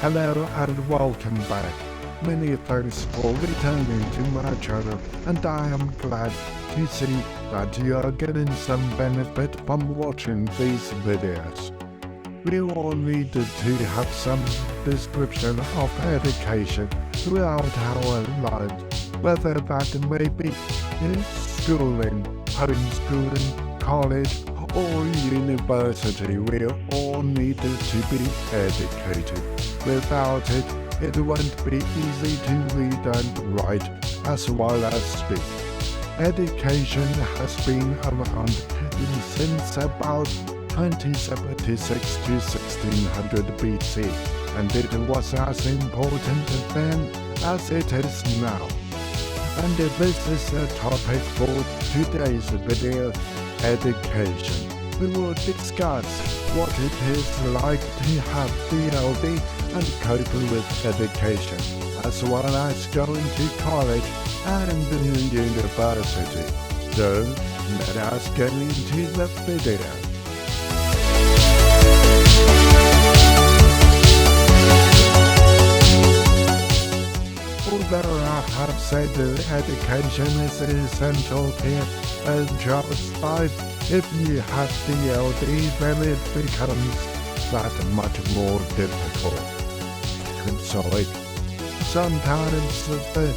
Hello and welcome back. Many thanks for returning to my channel, and I am glad to see that you are getting some benefit from watching these videos. We all needed to have some description of education throughout our lives, whether that may be in schooling, homeschooling, college, or university. We all needed to be educated. Without it, it won't be easy to read and write as well as speak. Education has been around since about 2076 to 1600 BC, and it was as important then as it is now. And this is the topic for today's video: education. We will discuss what it is like to have DLD and coping with education, as well as going to college and university. So, let us get into the video. Although I have said that education is essential to a child's life, if you have DLD, then it becomes that much more difficult. And so sometimes the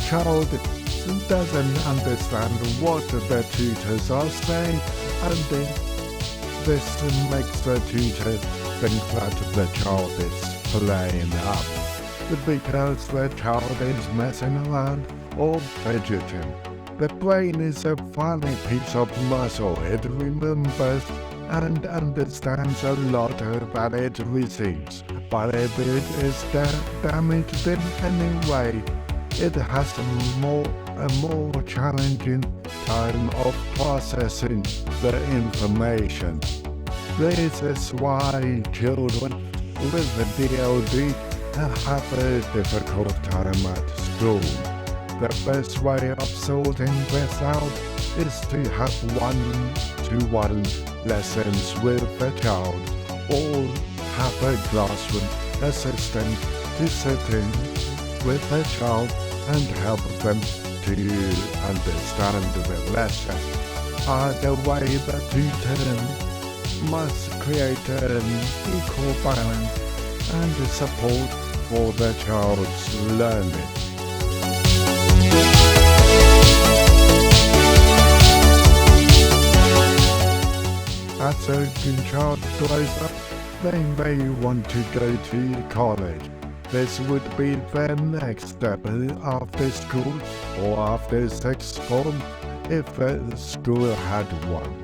child doesn't understand what the tutors are saying, and this makes the tutor think that the child is playing up, because the child is messing around or fidgeting. The brain is a funny piece of muscle. It remembers and understands a lot that it receives, but if it is damaged in any way, it has a more challenging time of processing the information. This is why children with the DLD have a difficult time at school. The best way of sorting this out is to have one-to-one lessons with the child, or have a classroom assistant to sit in with the child and help them to understand the lesson. Either way, the tutor must create an equal balance and support for the child's learning. As a child grows up, they may want to go to college. This would be their next step after school or after sixth form, if the school had one.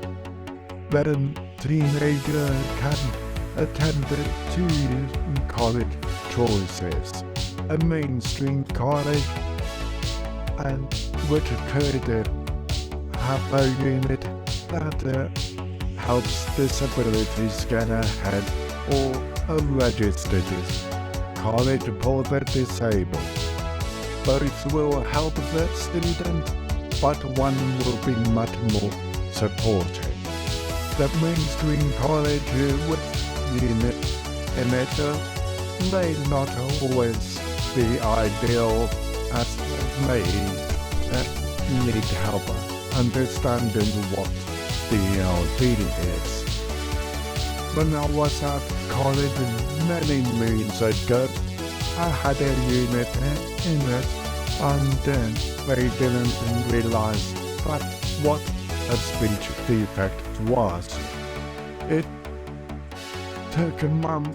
Then teenager can attend two college choices: a mainstream college, and which could have a unit that helps disabilities get ahead, or a registered college for the disabled. Both will help the student, but one will be much more supportive. The mainstream college with unit in it may not always be ideal, as they may need help understanding what DLD is. When I was at college many moons ago, I had a unit in it, and then they didn't realize that what a speech defect was. It took mum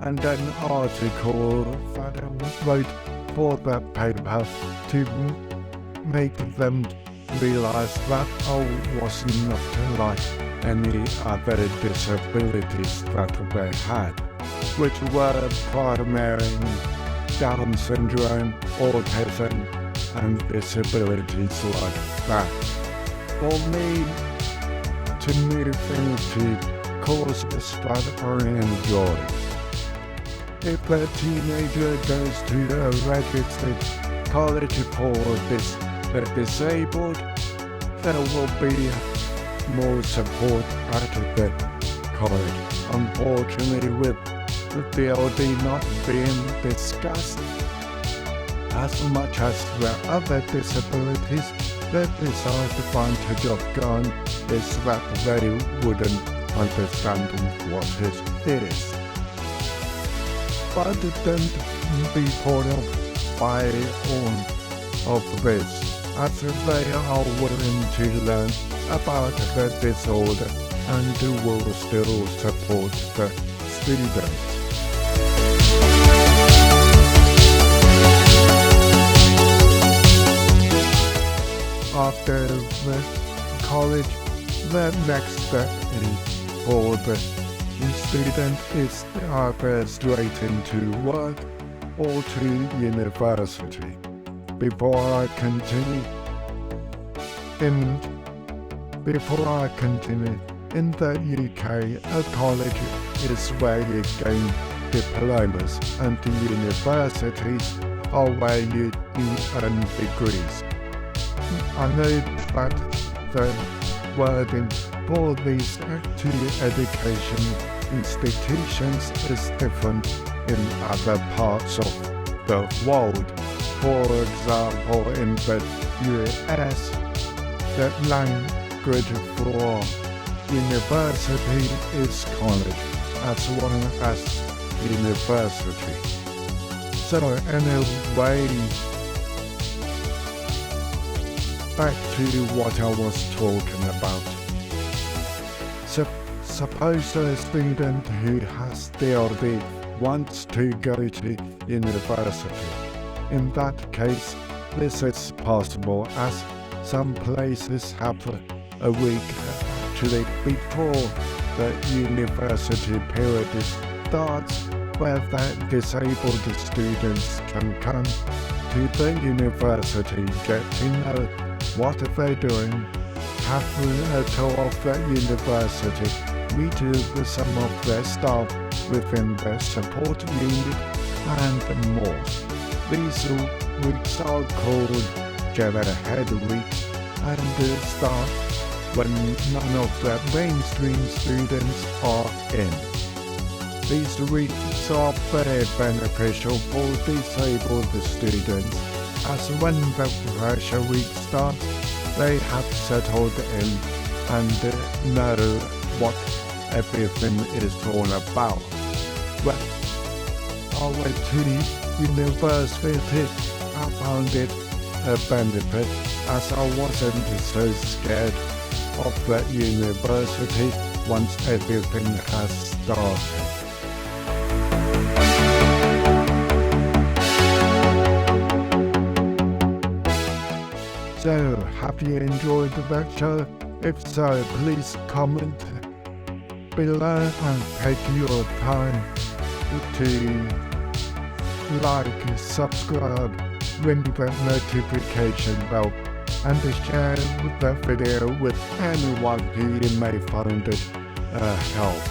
and an article that I wrote for the paper to make them realize that I was not like any other disabilities that they had, which were primarily Down syndrome, autism, and disabilities like that. For me to move into courses that I enjoy. If a teenager goes to a registered college for the disabled, there will be more support at the college. Unfortunately, with the DLD not being discussed as much as the other disabilities. The disadvantage of gun is that they wouldn't understand what it is. But don't be put off by all of this, as they are willing to learn about the disorder and will still support the students. After the college, the next step for the student is either straight into work or to university. Before I continue, in the UK, a college is where you gain diplomas, and universities are where you earn degrees. I know that the wording for these two education institutions is different in other parts of the world. For example, in the US, the language for university is college as well as university. So anyway, back to what I was talking about. Suppose a student who has DLD wants to go to university. In that case, this is possible, as some places have a week actually before the university period starts, where the disabled students can come to the university, get to know what they're doing, have a tour of the university, meet with some of their staff within the support unit, and more. These weeks are called Get Ahead Week and start when none of the mainstream students are in. These weeks are very beneficial for disabled students, as when the pressure week starts, they have settled in and know what everything is all about. When I went to university, I found it a benefit, as I wasn't so scared of the university once everything has started. So, have you enjoyed the lecture? If so, please comment below and take your time to like, subscribe, ring the notification bell, and to share the video with anyone who you may find it help.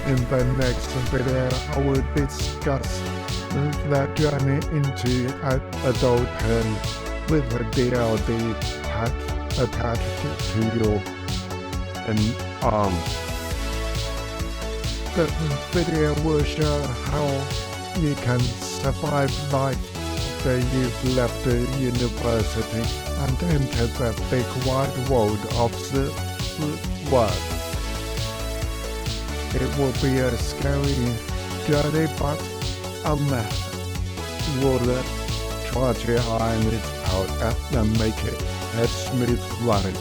In the next video, I will discuss the journey into adulthood with a DLD attached to your arm. The video will show how you can survive life after you've left the university and enter the big wide world of the work. It will be a scary journey, but we'll try to iron it out and make it a smooth ride.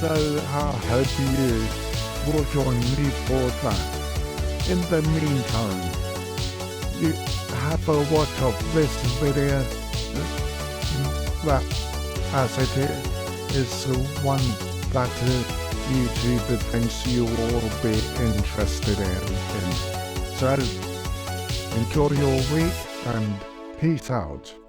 So I hope you will join me for that. In the meantime, you have a watch of this video, that as it is one that YouTube thinks you will be interested in. So enjoy your week and peace out.